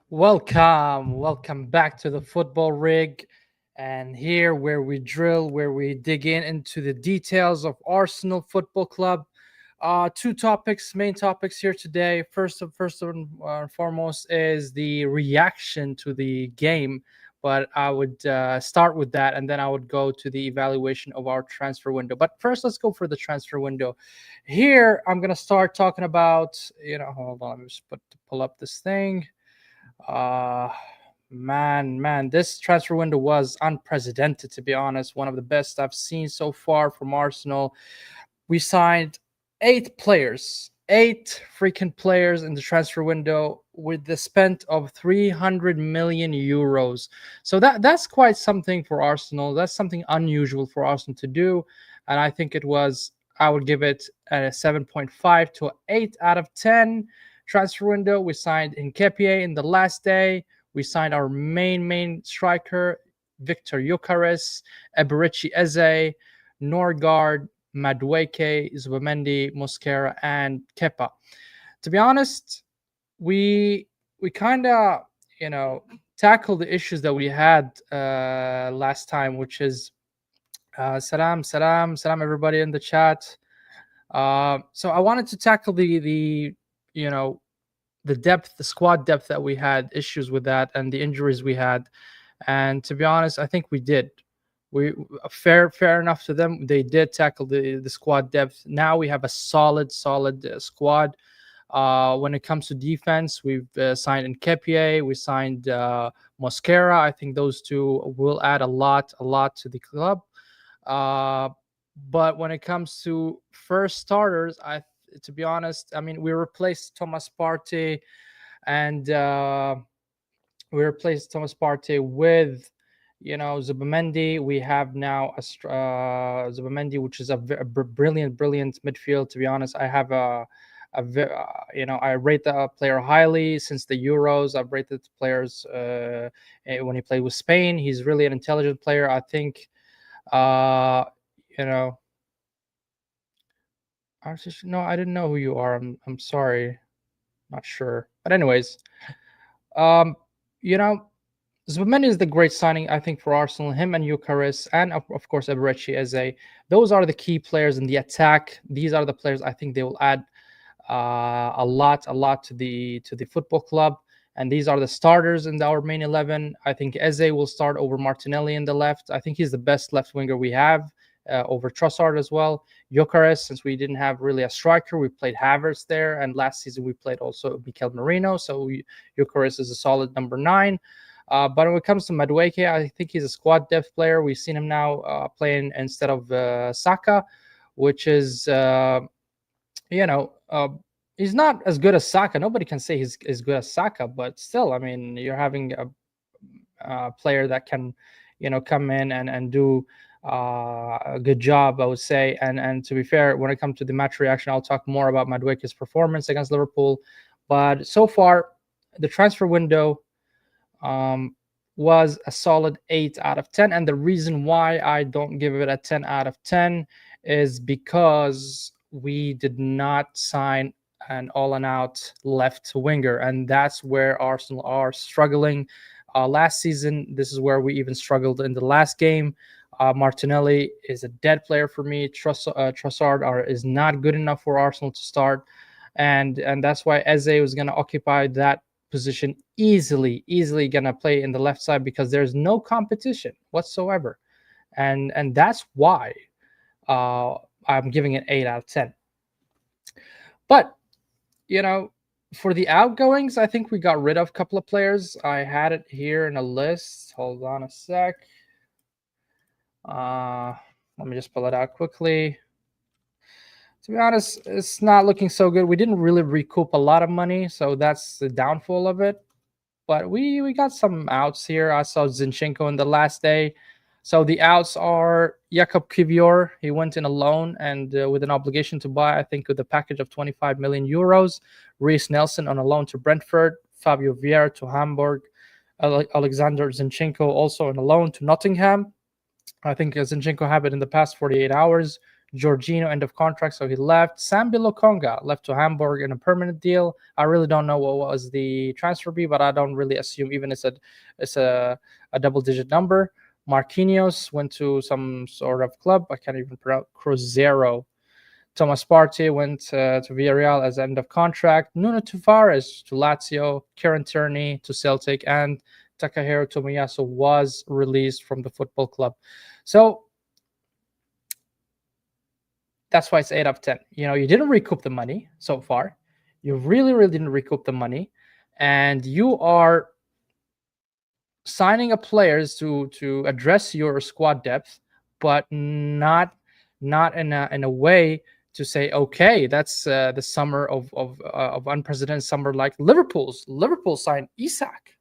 Welcome back to the football rig. And here, where we drill, where we dig in into the details of Arsenal Football Club. Two topics, main topics here today. First and foremost is the reaction to the game, but I would start with that, and then I would go to the evaluation of our transfer window. But first, let's go for the transfer window. Here, I'm gonna start talking about. Hold on, let me just pull up this thing. Uh man, this transfer window was unprecedented, to be honest. One of the best I've seen so far from Arsenal. We signed eight freaking players in the transfer window with the spend of 300 million euros. So that's quite something for Arsenal. That's something unusual for Arsenal to do, and I think it was. I would give it a 7.5 to 8 out of 10 transfer window. We signed Nketiah in the last day. We signed our main striker, Victor Gyökeres, Eberici Eze, Norgard, Madueke, Zubamendi, Mosquera, and Kepa. To be honest, we kind of tackled the issues that we had last time, which is salam, everybody in the chat. So I wanted to tackle the you know the depth, the squad depth that we had issues with that, and the injuries we had. And to be honest, I think we did. We fair enough to them. They did tackle the squad depth. Now we have a solid squad. When it comes to defense, we've signed Nketiah, we signed Mosquera. I think those two will add a lot to the club. Uh, but when it comes to first starters, to be honest, I mean, we replaced Thomas Partey, and we replaced Thomas Partey with, Zubamendi. We have now Zubamendi, which is a brilliant midfield. To be honest, I have I rate the player highly since the Euros. I've rated the players when he played with Spain. He's really an intelligent player. I think, you know, no, I didn't know who you are. I'm sorry, not sure. But anyways, um, you know, Zubamendi is the great signing, I think, for Arsenal. Him and Eucharist, and of course Eberechi Eze. Those are the key players in the attack. These are the players I think they will add a lot to the football club. And these are the starters in our main 11. I think Eze will start over Martinelli in the left. I think he's the best left winger we have, over Trossard as well. Gyökeres, since we didn't have really a striker, we played Havertz there, and last season we played also Mikel Merino. So Gyökeres is a solid number 9. But when it comes to Madueke, I think he's a squad depth player. We've seen him now playing instead of Saka, which is, you know, he's not as good as Saka. Nobody can say he's as good as Saka, but still, I mean, you're having a player that can, come in and do a good job, I would say. And to be fair, when it comes to the match reaction, I'll talk more about Madueke's performance against Liverpool. But so far, the transfer window was a solid 8 out of 10. And the reason why I don't give it a 10 out of 10 is because we did not sign an all-and-out left winger, and that's where Arsenal are struggling. Last season, this is where we even struggled in the last game. Martinelli is a dead player for me. Trossard is not good enough for Arsenal to start, and that's why Eze was going to occupy that position easily going to play in the left side, because there's no competition whatsoever, and that's why I'm giving it 8 out of 10. But, for the outgoings, I think we got rid of a couple of players. I had it here in a list. Hold on a sec. Let me just pull it out quickly. To be honest, it's not looking so good. We didn't really recoup a lot of money, so that's the downfall of it. But we got some outs here. I saw Zinchenko in the last day. So the outs are Jakub Kivior. He went in a loan and with an obligation to buy, I think, with a package of 25 million euros. Reece Nelson on a loan to Brentford. Fabio Vieira to Hamburg. Alexander Zinchenko also on a loan to Nottingham. I think Zinchenko had it in the past 48 hours. Jorginho end of contract, so he left. Sambi Lokonga left to Hamburg in a permanent deal. I really don't know what was the transfer fee, but I don't really assume even it's a double digit number. Marquinhos went to some sort of club. I can't even pronounce Cruzeiro. Thomas Partey went to Villarreal as end of contract. Nuno Tavares to Lazio. Kieran Tierney to Celtic, and Takahiro Tomiyasu was released from the football club. So that's why it's 8 out of 10. You didn't recoup the money so far. You really, really didn't recoup the money, and you are signing up players to address your squad depth, but not in a way to say, okay, that's the summer of unprecedented summer, like Liverpool signed Isak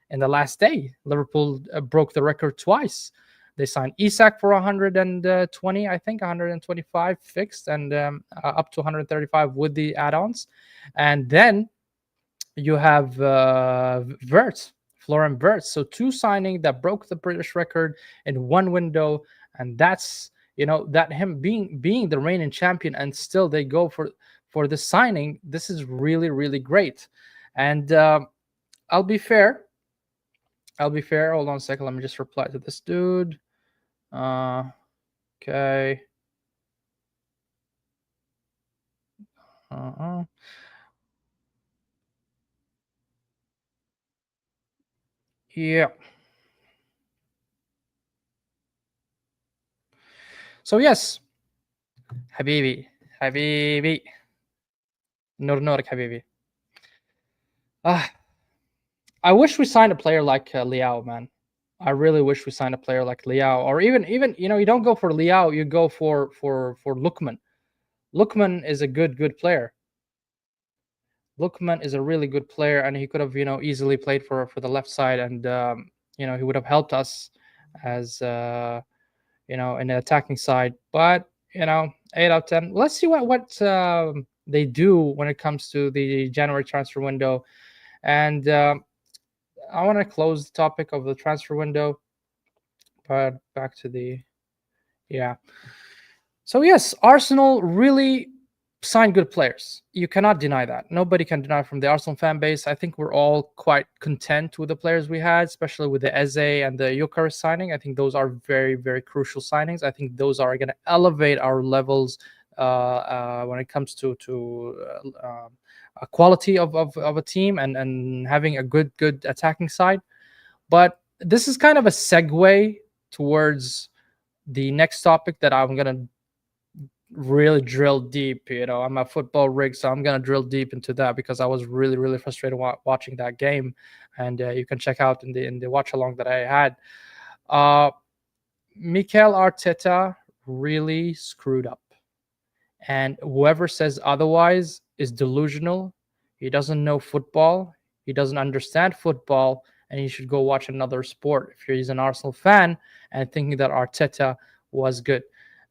in the last day. Liverpool broke the record twice. They signed Isak for 120, I think 125 fixed, and up to 135 with the add-ons. And then you have Wirtz, Florian Wirtz. So two signing that broke the British record in one window, and that's that him being the reigning champion, and still they go for the signing. This is really, really great. And I'll be fair. Hold on a second. Let me just reply to this dude. Okay. Yeah. So yes, Habibi, Norik Habibi. I wish we signed a player like Liao, man. I really wish we signed a player like Liao, or even you don't go for Liao, you go for Lukman. Lukman is a good player. Lukman is a really good player, and he could have easily played for the left side, and he would have helped us as in the attacking side. But 8 out of 10. Let's see what they do when it comes to the January transfer window, and I want to close the topic of the transfer window, but back to the yeah. So yes, Arsenal really signed good players. You cannot deny that. Nobody can deny from the Arsenal fan base. I think we're all quite content with the players we had, especially with the Eze and the Gyökeres signing. I think those are very, very crucial signings. I think those are going to elevate our levels when it comes to a quality of a team, and having a good attacking side. But this is kind of a segue towards the next topic that I'm going to really drill deep. I'm a football rig, so I'm gonna drill deep into that, because I was really, really frustrated watching that game, and you can check out in the watch along that I had. Mikel Arteta really screwed up, and whoever says otherwise is delusional. He doesn't know football. He doesn't understand football, and he should go watch another sport if he's an Arsenal fan and thinking that Arteta was good.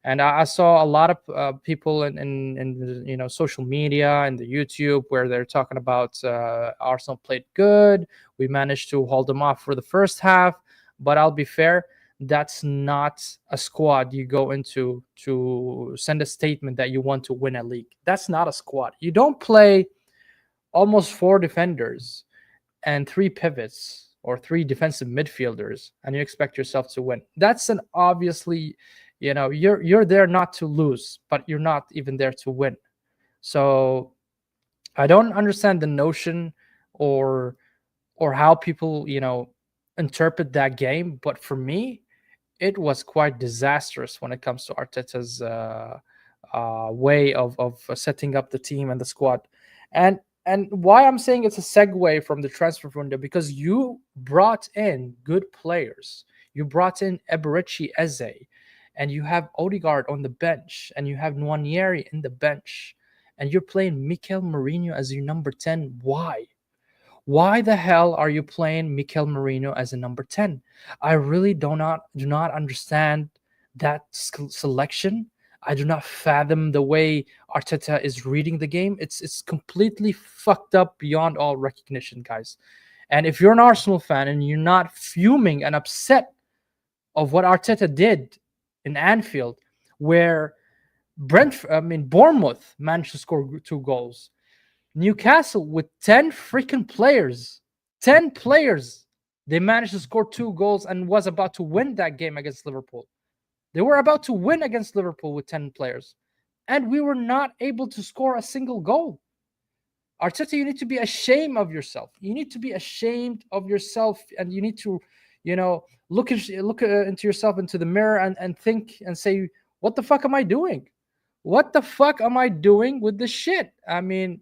And I saw a lot of people in social media and the YouTube where they're talking about Arsenal played good. We managed to hold them off for the first half, but I'll be fair, that's not a squad you go into to send a statement that you want to win a league. That's not a squad. You don't play almost 4 defenders and 3 pivots or 3 defensive midfielders and you expect yourself to win. That's an obviously, you're there not to lose, but you're not even there to win. So I don't understand the notion or how people interpret that game, but for me it was quite disastrous when it comes to Arteta's way of setting up the team and the squad. And why I'm saying it's a segue from the transfer window, because you brought in good players. You brought in Eberechi Eze, and you have Odegaard on the bench, and you have Nwaneri in the bench, and you're playing Mikel Merino as your number 10. Why? Why the hell are you playing Mikel Merino as a number 10? I really do not understand that selection. I do not fathom the way Arteta is reading the game. It's completely fucked up beyond all recognition, guys. And if you're an Arsenal fan and you're not fuming and upset of what Arteta did in Anfield, where Bournemouth managed to score 2 goals. Newcastle with 10 freaking players, 10 players, they managed to score 2 goals and was about to win that game against Liverpool. They were about to win against Liverpool with 10 players, and we were not able to score a single goal. Arteta, you need to be ashamed of yourself. You need to be ashamed of yourself, and you need to, look into yourself into the mirror and think and say, what the fuck am I doing? What the fuck am I doing with this shit? I mean,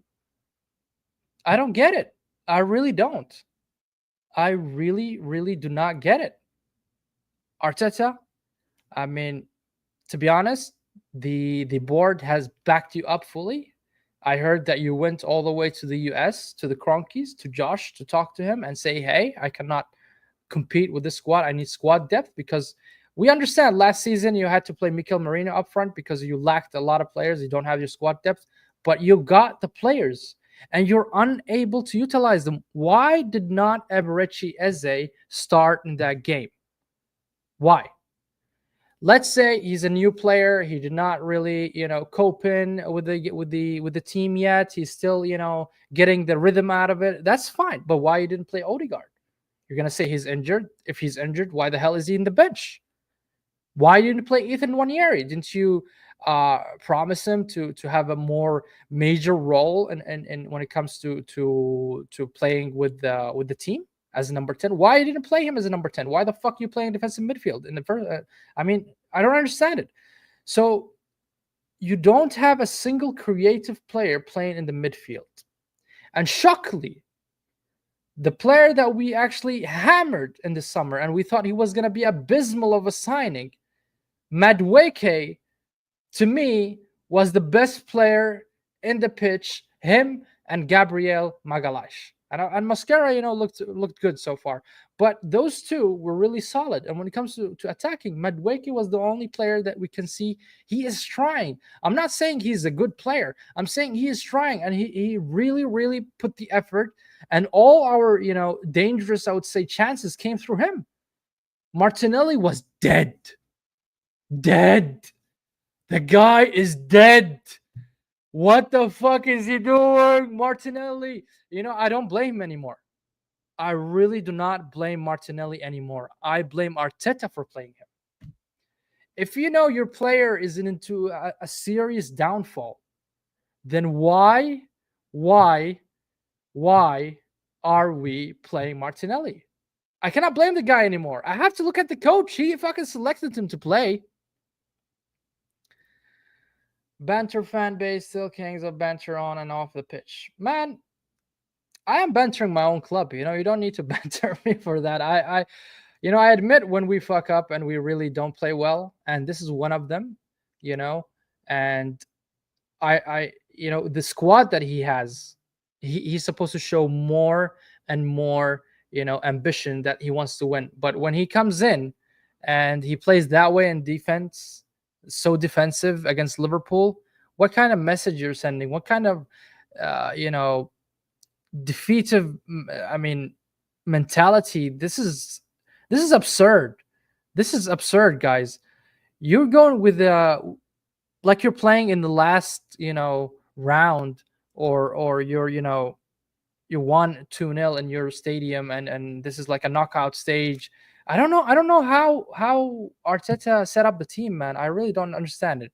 I don't get it. I really don't. I really, really do not get it. Arteta, I mean, to be honest, the board has backed you up fully. I heard that you went all the way to the US, to the Cronkies, to Josh to talk to him and say, hey, I cannot compete with this squad. I need squad depth, because we understand last season you had to play Mikel Merino up front because you lacked a lot of players. You don't have your squad depth, but you got the players and you're unable to utilize them. Why did not Eberechi Eze start in that game? Why? Let's say he's a new player. He did not really, cope in with the team yet. He's still, getting the rhythm out of it. That's fine. But why you didn't play Odegaard? You're gonna say he's injured. If he's injured, why the hell is he in the bench? Why didn't you play Ethan Wanieri? Didn't you promise him to have a more major role and when it comes to playing with the team as a number 10? Why you didn't play him as a number 10? Why the fuck you playing defensive midfield in the first? I mean, I don't understand it. So you don't have a single creative player playing in the midfield, and shockingly, the player that we actually hammered in the summer and we thought he was going to be abysmal of a signing, Madueke, to me, was the best player in the pitch, him and Gabriel Magalhaes. And Mascara, looked good so far. But those two were really solid. And when it comes to attacking, Madueke was the only player that we can see he is trying. I'm not saying he's a good player. I'm saying he is trying, and he really, really put the effort. And all our, dangerous, I would say, chances came through him. Martinelli was dead. Dead. The guy is dead. What the fuck is he doing, Martinelli? I don't blame him anymore. I really do not blame Martinelli anymore. I blame Arteta for playing him. If your player is into a serious downfall, then why are we playing Martinelli? I cannot blame the guy anymore. I have to look at the coach. He fucking selected him to play. Banter fan base, still kings of banter on and off the pitch. Man, I am bantering my own club. You don't need to banter me for that. I admit when we fuck up and we really don't play well, and this is one of them. And the squad that he has, he's supposed to show more and more, ambition that he wants to win. But when he comes in and he plays that way in defense, so defensive against Liverpool, what kind of message you're sending? What kind of, defeative, mentality? This is absurd. This is absurd, guys. You're going with like you're playing in the last, round, or you're, you won 2-0 in your stadium, and this is like a knockout stage. I don't know how Arteta set up the team, man. I really don't understand it.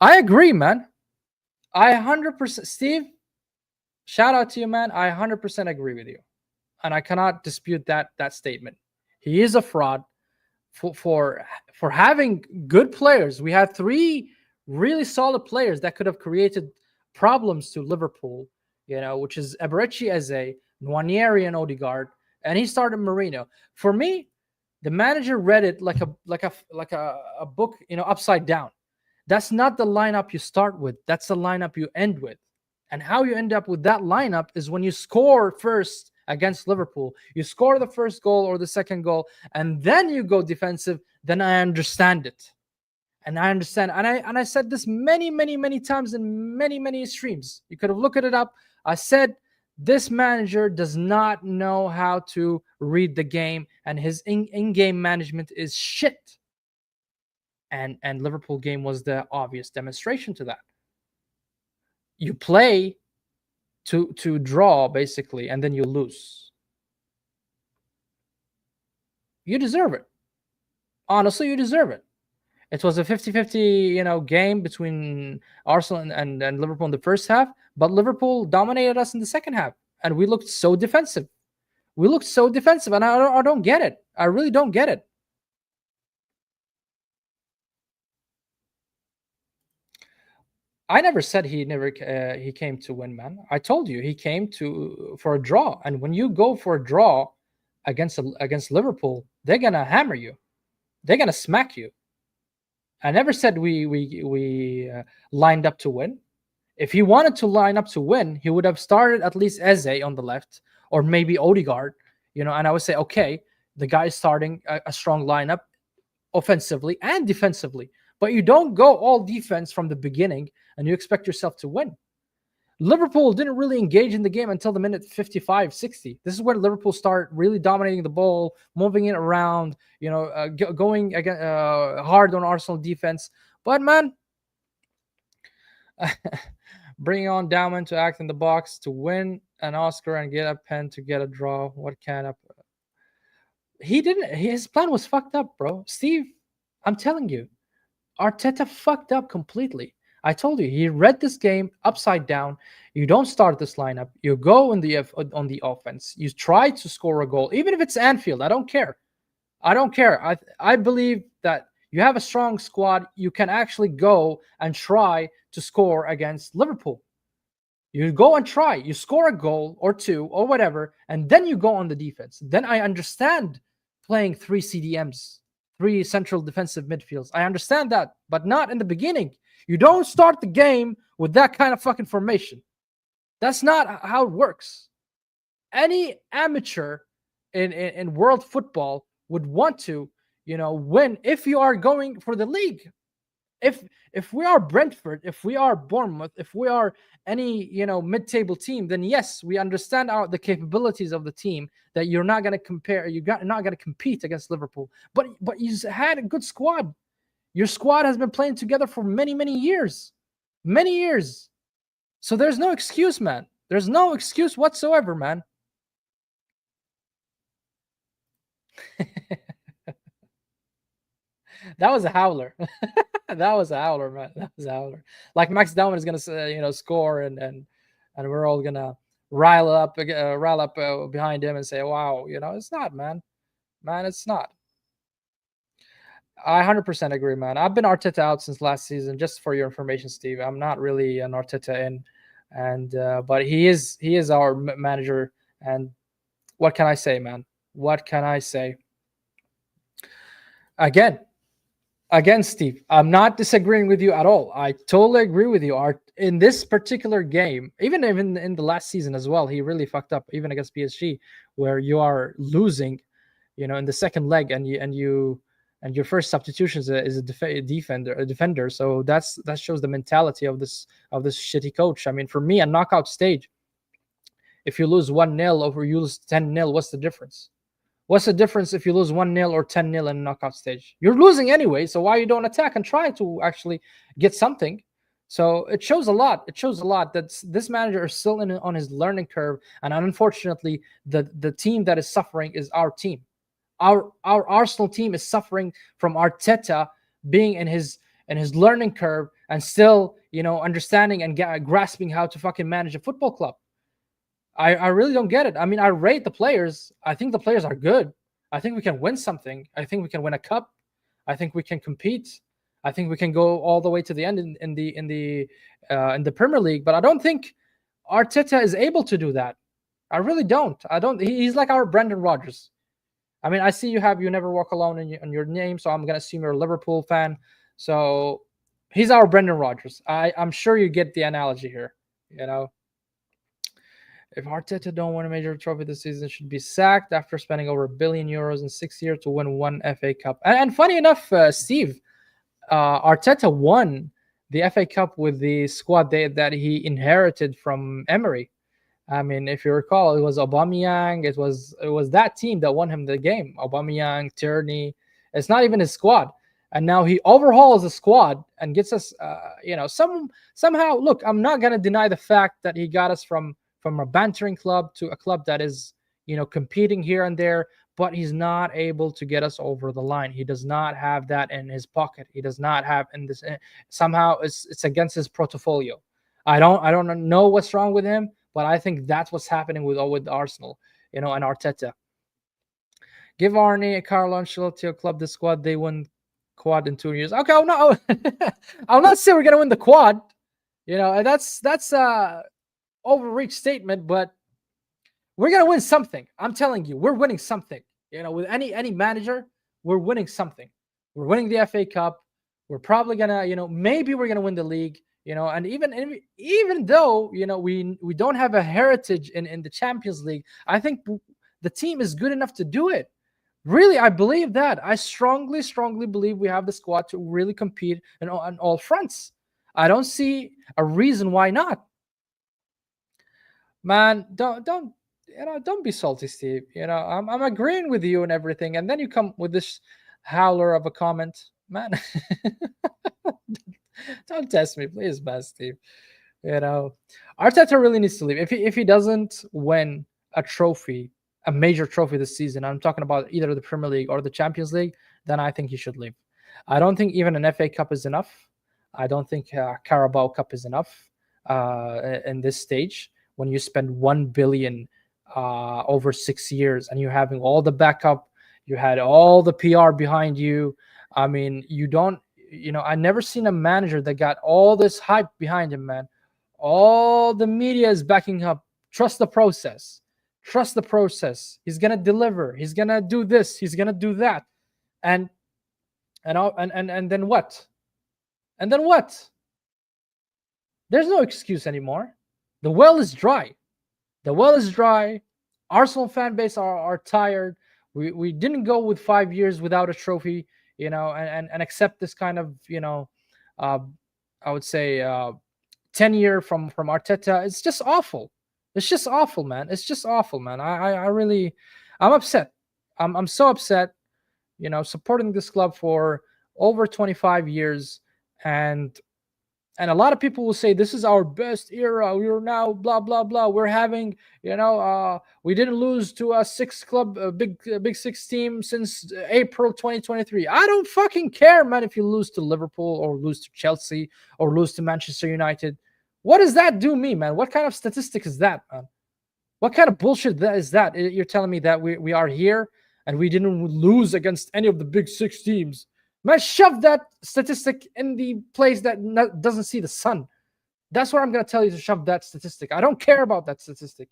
I agree, man. I 100%, Steve, shout out to you, man. I 100% agree with you, and I cannot dispute that statement. He is a fraud for having good players. We had 3 really solid players that could have created problems to Liverpool, which is Eberechi Eze, Nwaneri, and Odegaard, and he started Merino. For me, the manager read it like a book, upside down. That's not the lineup you start with. That's the lineup you end with. And how you end up with that lineup is when you score first against Liverpool. You score the first goal or the second goal, and then you go defensive. Then I understand it. And I understand. And I said this many, many, many times in many, many streams. You could have looked it up. I said this manager does not know how to read the game, and his in-game management is shit. and Liverpool game was the obvious demonstration to that. You play to draw basically, and then you lose. You deserve it. Honestly, you deserve it. It was a 50-50, game between Arsenal and Liverpool in the first half, but Liverpool dominated us in the second half, and we looked so defensive. We looked so defensive, and I don't get it. I really don't get it. I never said he came to win, man. I told you he came to for a draw, and when you go for a draw against Liverpool, they're gonna hammer you. They're gonna smack you. I never said we lined up to win. If he wanted to line up to win, he would have started at least Eze on the left or maybe Odegaard, and I would say, okay, the guy is starting a strong lineup offensively and defensively. But you don't go all defense from the beginning and you expect yourself to win. Liverpool didn't really engage in the game until the minute 55, 60. This is when Liverpool start really dominating the ball, moving it around, going again, hard on Arsenal defense. But man, bringing on Dowman to act in the box to win an Oscar and get a pen to get a draw. What kind of? He didn't. His plan was fucked up, bro. Steve, I'm telling you, Arteta fucked up completely. I told you, he read this game upside down. You don't start this lineup. You go on the offense. You try to score a goal, even if it's Anfield. I don't care. I don't care. I believe that you have a strong squad. You can actually go and try to score against Liverpool. You go and try. You score a goal or two or whatever, and then you go on the defense. Then I understand playing three CDMs, three central defensive midfields. I understand that, but not in the beginning. You don't start the game with that kind of fucking formation. That's not how it works. Any amateur in world football would want to, win if you are going for the league. If we are Brentford, if we are Bournemouth, if we are any mid-table team, then yes, we understand the capabilities of the team, that you're not going to compare, not going to compete against Liverpool. But you had a good squad. Your squad has been playing together for many, many years. Many years. So there's no excuse, man. There's no excuse whatsoever, man. That was a howler. That was a howler, man. That was a howler. Like Max Dowman is gonna, score, and we're all gonna rile up behind him and say, "Wow, it's not, man. Man, it's not." I 100% agree, man. I've been Arteta out since last season. Just for your information, Steve, I'm not really an Arteta in, and but he is our manager. And what can I say, man? What can I say? Again, Steve, I'm not disagreeing with you at all. I totally agree with you. Art in this particular game, even in the last season as well, he really fucked up, even against PSG, where you are losing, in the second leg, and your first substitution is a defender. So that shows the mentality of this shitty coach. I mean, for me, a knockout stage, if you lose 1-0 or you lose 10-0, what's the difference? What's the difference if you lose 1-0 or 10-0 in a knockout stage? You're losing anyway, so why you don't attack and try to actually get something? So it shows a lot. It shows a lot that this manager is still on his learning curve, and unfortunately, the team that is suffering is our team. Our Arsenal team is suffering from Arteta being in his learning curve and still, understanding and grasping how to fucking manage a football club. I really don't get it. I mean, I rate the players. I think the players are good. I think we can win something. I think we can win a cup. I think we can compete. I think we can go all the way to the end in the Premier League. But I don't think Arteta is able to do that. I really don't. I don't. He's like our Brendan Rodgers. I mean, I see you never walk alone in your name, so I'm gonna assume you're a Liverpool fan. So he's our Brendan Rodgers. I'm sure you get the analogy here. If Arteta don't win a major trophy this season, should be sacked after spending over €1 billion in 6 years to win one FA Cup. And funny enough, Steve, Arteta won the FA Cup with the squad that he inherited from Emery. I mean, if you recall, it was Aubameyang. It was that team that won him the game. Aubameyang, Tierney. It's not even his squad. and now he overhauls the squad and gets us, somehow. Look, I'm not gonna deny the fact that he got us from a bantering club to a club that is, competing here and there, but he's not able to get us over the line. He does not have that in his pocket. He does not have in this. Somehow, it's against his portfolio. I don't know what's wrong with him, but I think that's what's happening with Arsenal, and Arteta. Give Arnie a Carlo Ancelotti a club the squad. They win quad in 2 years. Okay, I'm not. I'll not say we're gonna win the quad. And that's a overreach statement, but we're gonna win something. I'm telling you, we're winning something. With any manager, we're winning something. We're winning the FA Cup. We're probably gonna, maybe we're gonna win the league. And even though we don't have a heritage in the Champions League, I think the team is good enough to do it. Really, I believe that. I strongly, strongly believe we have the squad to really compete on all fronts. I don't see a reason why not. Man, don't be salty, Steve. I'm agreeing with you and everything, and then you come with this howler of a comment, man. Don't test me, please, man, Steve. Arteta really needs to leave. If he doesn't win a trophy, a major trophy this season, I'm talking about either the Premier League or the Champions League, then I think he should leave. I don't think even an FA Cup is enough. I don't think Carabao Cup is enough in this stage when you spend 1 billion over 6 years and you're having all the backup, you had all the PR behind you. I mean, you don't. I never seen a manager that got all this hype behind him, man. All the media is backing up. Trust the process. Trust the process. He's gonna deliver. He's gonna do this. He's gonna do that. And and then what? And then what? There's no excuse anymore. The well is dry. The well is dry. Arsenal fan base are tired. We didn't go with 5 years without a trophy, and accept this kind of, uh, I would say 10 year from Arteta. It's just awful. It's just awful, man. It's just awful, man. I really, I'm upset. I'm so upset. Supporting this club for over 25 years, and a lot of people will say this is our best era. We're now blah blah blah. We're having, we didn't lose to a six club, a big six team since April 2023. I don't fucking care, man. If you lose to Liverpool or lose to Chelsea or lose to Manchester United, what does that do me, man? What kind of statistic is that, man? What kind of bullshit is that? You're telling me that we are here and we didn't lose against any of the big six teams. Man, shove that statistic in the place that doesn't see the sun. That's what I'm going to tell you, to shove that statistic. I don't care about that statistic.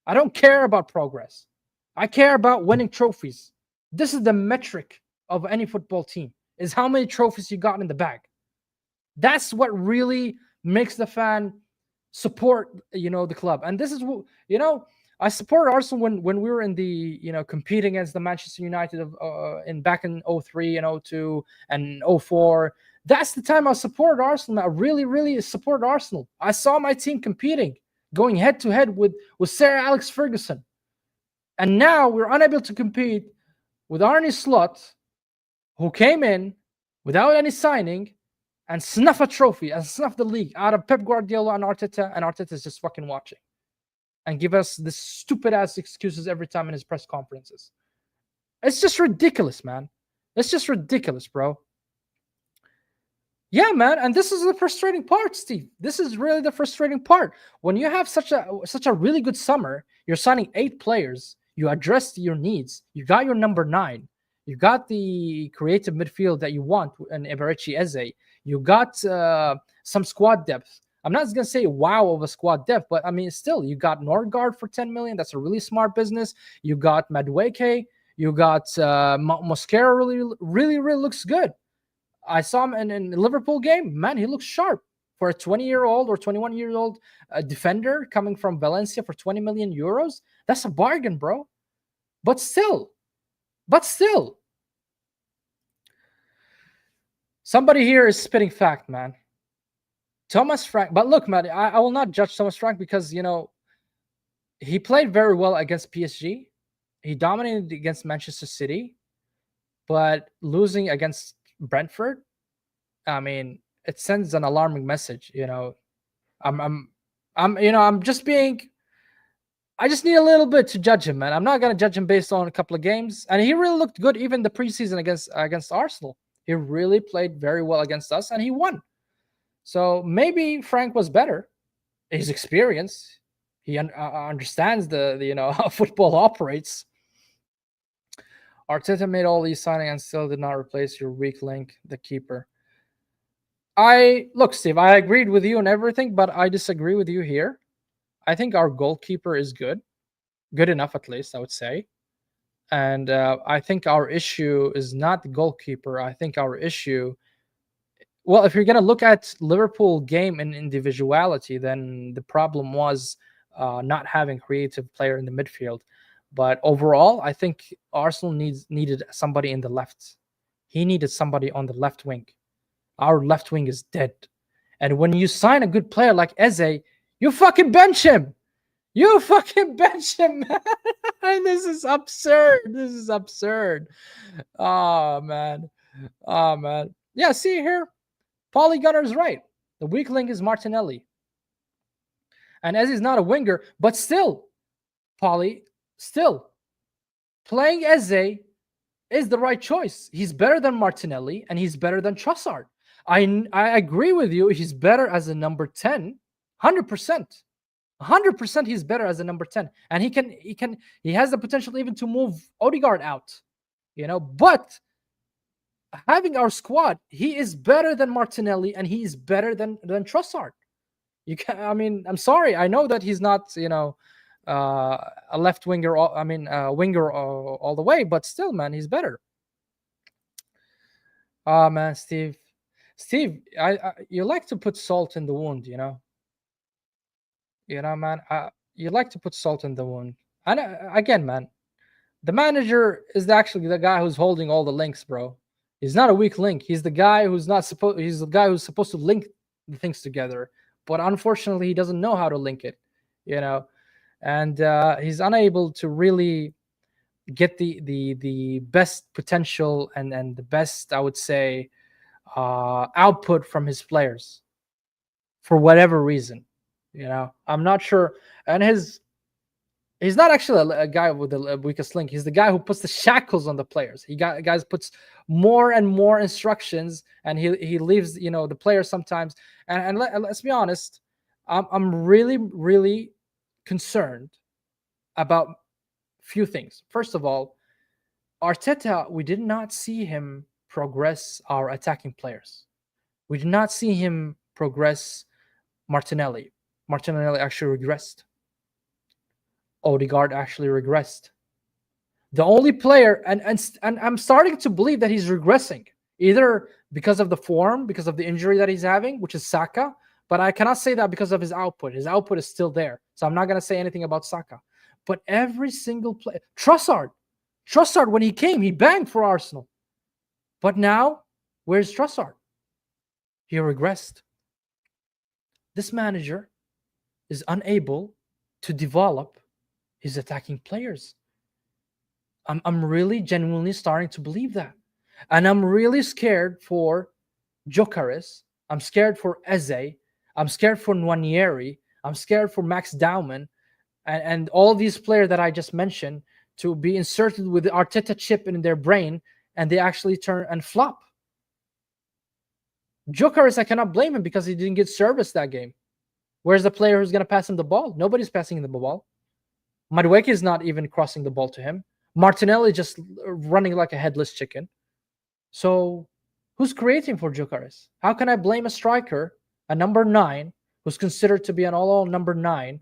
I don't care about progress. I care about winning trophies. This is the metric of any football team, is how many trophies you got in the bag. That's what really makes the fan support, the club. And this is, I supported Arsenal when we were in the, competing against the Manchester United of in back in 03 and 02 and 04. That's the time I supported Arsenal. I really, really supported Arsenal. I saw my team competing, going head to head with Sir Alex Ferguson. And now we're unable to compete with Arne Slot, who came in without any signing and snuff a trophy and snuff the league out of Pep Guardiola and Arteta is just fucking watching and give us this stupid ass excuses every time in his press conferences. It's just ridiculous, man. It's just ridiculous, bro. Yeah, man, and this is the frustrating part, Steve. This is really the frustrating part. When you have such a really good summer, you're signing 8 players, you addressed your needs, you got your number 9, you got the creative midfield that you want in Eberechi Eze, you got some squad depth. I'm not going to say wow of a squad depth, but I mean, still, you got Norgard for 10 million. That's a really smart business. You got Madueke. You got Mosquera. Really looks good. I saw him in the Liverpool game. Man, he looks sharp for a 20-year-old or 21-year-old defender coming from Valencia for 20 million euros. That's a bargain, bro. But still, somebody here is spitting fact, man. Thomas Frank, but look, man, I will not judge Thomas Frank because, he played very well against PSG. He dominated against Manchester City, but losing against Brentford, I mean, it sends an alarming message. I'm, I'm, I'm just being. I just need a little bit to judge him, man. I'm not gonna judge him based on a couple of games, and he really looked good even the preseason against Arsenal. He really played very well against us, and he won. So maybe Frank was better. His experience, he understands the how football operates. Arteta made all these signings and still did not replace your weak link, the keeper. I look, Steve. I agreed with you on everything, but I disagree with you here. I think our goalkeeper is good enough at least, I would say. And I think our issue is not the goalkeeper. I think our issue, well, if you're going to look at Liverpool game in individuality, then the problem was not having creative player in the midfield. But overall, I think Arsenal needed somebody in the left. He needed somebody on the left wing. Our left wing is dead. And when you sign a good player like Eze, you fucking bench him. You fucking bench him, man. This is absurd. This is absurd. Oh, man. Oh, man. Yeah, see here. Paulie Gunner's right. The weak link is Martinelli. And Eze is not a winger, but still, Paulie, still, playing Eze is the right choice. He's better than Martinelli, and he's better than Trossard. I agree with you. He's better as a number 10, 100%. 100% he's better as a number 10. And he has the potential even to move Odegaard out. But having our squad, he is better than Martinelli and he is better than Trossard. I'm sorry. I know that he's not, a left winger, winger all the way, but still, man, he's better. Oh, man, Steve, you like to put salt in the wound, man. You like to put salt in the wound. And again, man, the manager is actually the guy who's holding all the links, bro. He's not a weak link. He's the guy who's not supposed. He's the guy who's supposed to link the things together. But unfortunately, he doesn't know how to link it, and he's unable to really get the best potential and the best, I would say, output from his players for whatever reason. I'm not sure. And he's not actually a guy with the weakest link. He's the guy who puts the shackles on the players. Guys puts more and more instructions, and he leaves the players sometimes. And let's be honest, I'm really really concerned about few things. First of all, Arteta, we did not see him progress our attacking players. We did not see him progress Martinelli. Martinelli actually regressed. Odegaard actually regressed. The only player, and I'm starting to believe that he's regressing, either because of the form, because of the injury that he's having, which is Saka, but I cannot say that because of his output. His output is still there, so I'm not going to say anything about Saka. But every single player, Trossard, when he came, he banged for Arsenal. But now, where's Trossard? He regressed. This manager is unable to develop his attacking players. I'm really genuinely starting to believe that. And I'm really scared for Gyökeres. I'm scared for Eze. I'm scared for Nwaneri. I'm scared for Max Dauman. And all these players that I just mentioned to be inserted with the Arteta chip in their brain, and they actually turn and flop. Gyökeres, I cannot blame him because he didn't get service that game. Where's the player who's going to pass him the ball? Nobody's passing him the ball. Madueke is not even crossing the ball to him. Martinelli just running like a headless chicken. So who's creating for Gyökeres? How can I blame a striker, a number 9, who's considered to be an all number 9,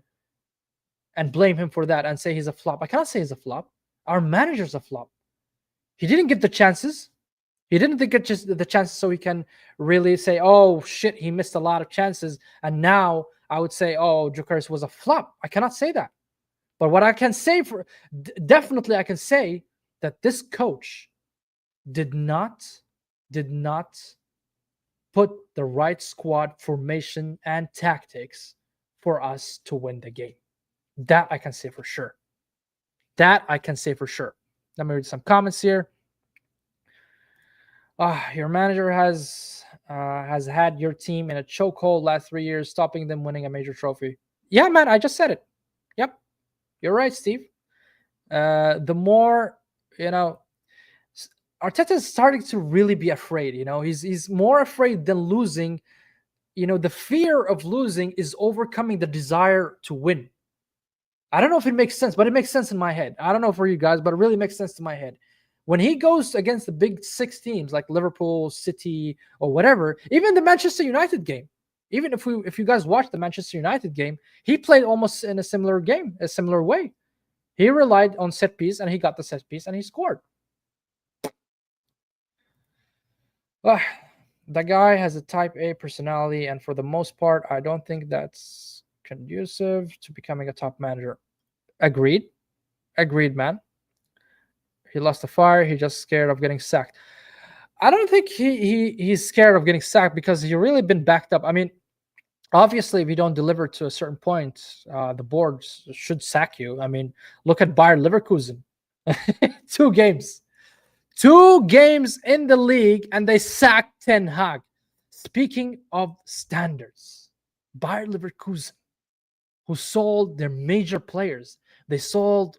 and blame him for that and say he's a flop? I cannot say he's a flop. Our manager's a flop. He didn't get the chances. He didn't get just the chances so he can really say, oh, shit, he missed a lot of chances. And now I would say, oh, Gyökeres was a flop. I cannot say that. But what I can say definitely I can say that this coach did not put the right squad formation and tactics for us to win the game. That I can say for sure. Let me read some comments here. Your manager has had your team in a chokehold last 3 years, stopping them winning a major trophy. Yeah, man, I just said it. Yep, you're right, Steve. The more you know, Arteta is starting to really be afraid. He's more afraid than losing. The fear of losing is overcoming the desire to win. I don't know if it makes sense, but it makes sense in my head. I don't know for you guys, but it really makes sense to my head. When he goes against the big six teams like Liverpool, City, or whatever, even the Manchester United game, even if you guys watch the Manchester United game, he played almost in a similar game, a similar way. He relied on set piece and he got the set piece and he scored. Ah, the guy has a type A personality, and for the most part, I don't think that's conducive to becoming a top manager. Agreed. Agreed, man. He lost the fire. He's just scared of getting sacked. I don't think he's scared of getting sacked because he really been backed up. I mean, obviously, if you don't deliver to a certain point, the boards should sack you. I mean, look at Bayer Leverkusen, 2 games, 2 games in the league, and they sacked Ten Hag. Speaking of standards, Bayer Leverkusen, who sold their major players, they sold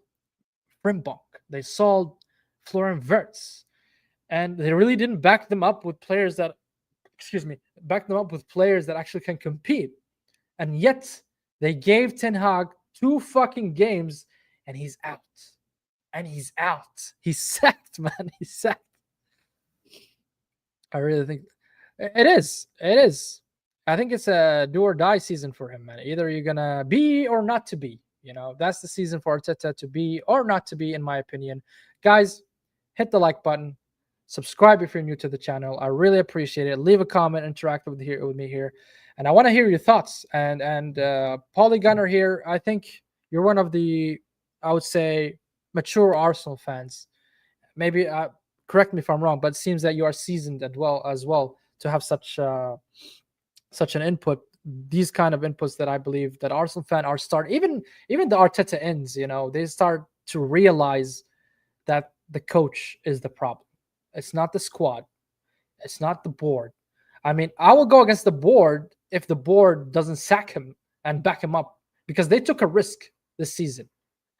Frimpong, they sold Florian Wirtz, and they really didn't back them up with players that, excuse me, back them up with players that actually can compete. And yet they gave Ten Hag 2 fucking games, and he's out. And he's out. He's sacked, man. He's sacked. I really think it is. It is. I think it's a do or die season for him, man. Either you're gonna be or not to be. That's the season for Arteta, to be or not to be, in my opinion. Guys, hit the like button, subscribe if you're new to the channel. I really appreciate it. Leave a comment, interact with me here, and I want to hear your thoughts. And Polygunner here, I think you're one of the, I would say, mature Arsenal fans. Maybe correct me if I'm wrong, but it seems that you are seasoned as well to have such an input. These kind of inputs that I believe that Arsenal fan are start, even the Arteta ends, they start to realize that the coach is the problem. It's not the squad. It's not the board. I mean, I will go against the board if the board doesn't sack him and back him up, because they took a risk this season.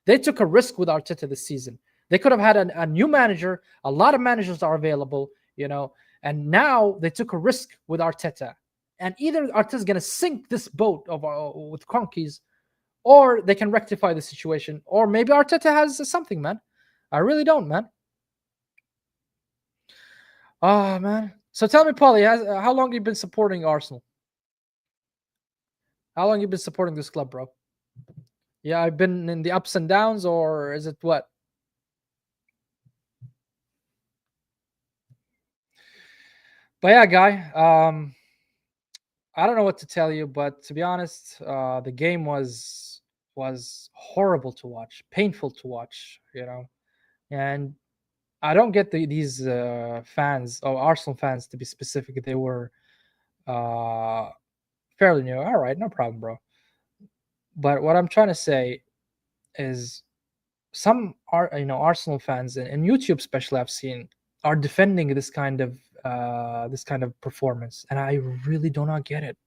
They took a risk with Arteta this season. They could have had a new manager. A lot of managers are available, and now they took a risk with Arteta. And either Arteta's going to sink this boat of with Cronkies, or they can rectify the situation, or maybe Arteta has something, man. I really don't, man. Oh, man. So tell me, Paulie, how long have you been supporting Arsenal? How long have you been supporting this club, bro? Yeah, I've been in the ups and downs, or is it what? But yeah, guy, I don't know what to tell you, but to be honest, the game was horrible to watch, painful to watch, and I don't get these fans, or Arsenal fans to be specific. They were uh, fairly new. All right, no problem, bro. But what I'm trying to say is some are Arsenal fans and YouTube especially I've seen are defending this kind of performance, and I really do not get it.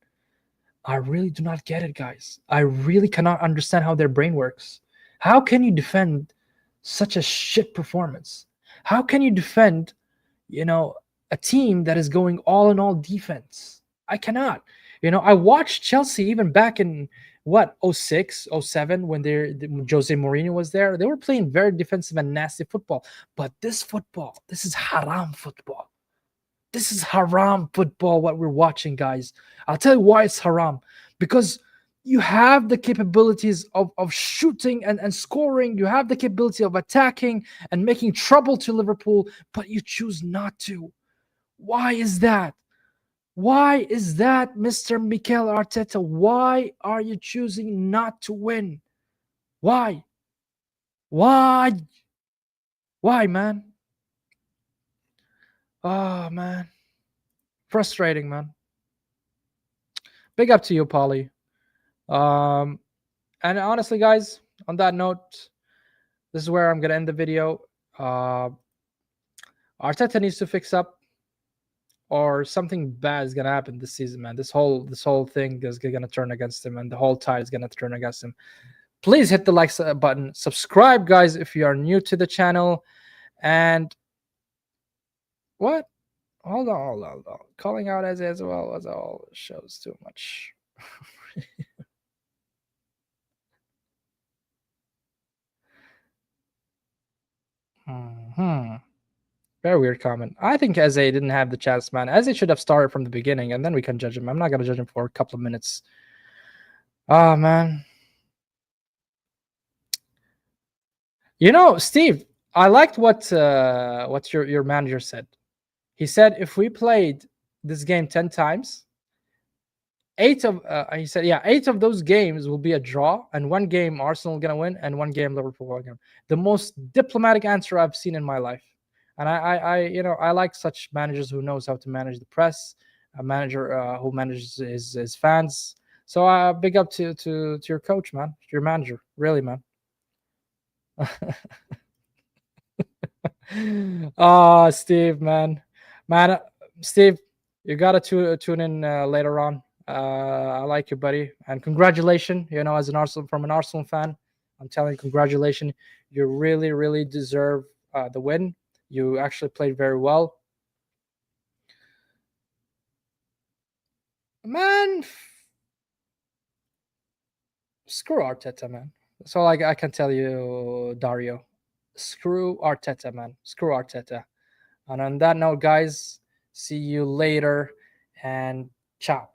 I really do not get it, guys. I really cannot understand how their brain works. How can you defend such a shit performance? How can you defend, a team that is going all in all defense? I cannot. I watched Chelsea even back in what, 06, 07, when Jose Mourinho was there. They were playing very defensive and nasty football. But this football, this is haram football. This is haram football, what we're watching, guys. I'll tell you why it's haram. Because you have the capabilities of shooting and scoring. You have the capability of attacking and making trouble to Liverpool, but you choose not to. Why is that? Why is that, Mr. Mikel Arteta? Why are you choosing not to win? Why? Why? Why, man? Oh, man. Frustrating, man. Big up to you, Polly. And honestly, guys, on that note, this is where I'm gonna end the video. Arteta needs to fix up. or something bad is gonna happen this season, man. This whole thing is gonna turn against him, and the whole tide is gonna turn against him. Please hit the like button, subscribe, guys, if you are new to the channel, and what? Hold on. Calling out as well as all shows too much. Hmm. Very weird comment. I think Eze didn't have the chance, man. Eze should have started from the beginning, and then we can judge him. I'm not gonna judge him for a couple of minutes. Ah, man. Steve, I liked what your manager said. He said if we played this game 10 times, he said, yeah, 8 of those games will be a draw, and one game Arsenal gonna win, and one game Liverpool are gonna. The most diplomatic answer I've seen in my life, and I like such managers who knows how to manage the press, a manager who manages his fans. So big up to your coach, man, your manager, really, man. Oh, Steve, man, Steve, you gotta tune in later on. I like you, buddy, and congratulations. As an Arsenal fan, I'm telling you, congratulations. You really, really deserve the win. You actually played very well, man. Screw Arteta, man. That's all I can tell you, Dario. Screw Arteta, man. Screw Arteta. And on that note, guys, see you later and ciao.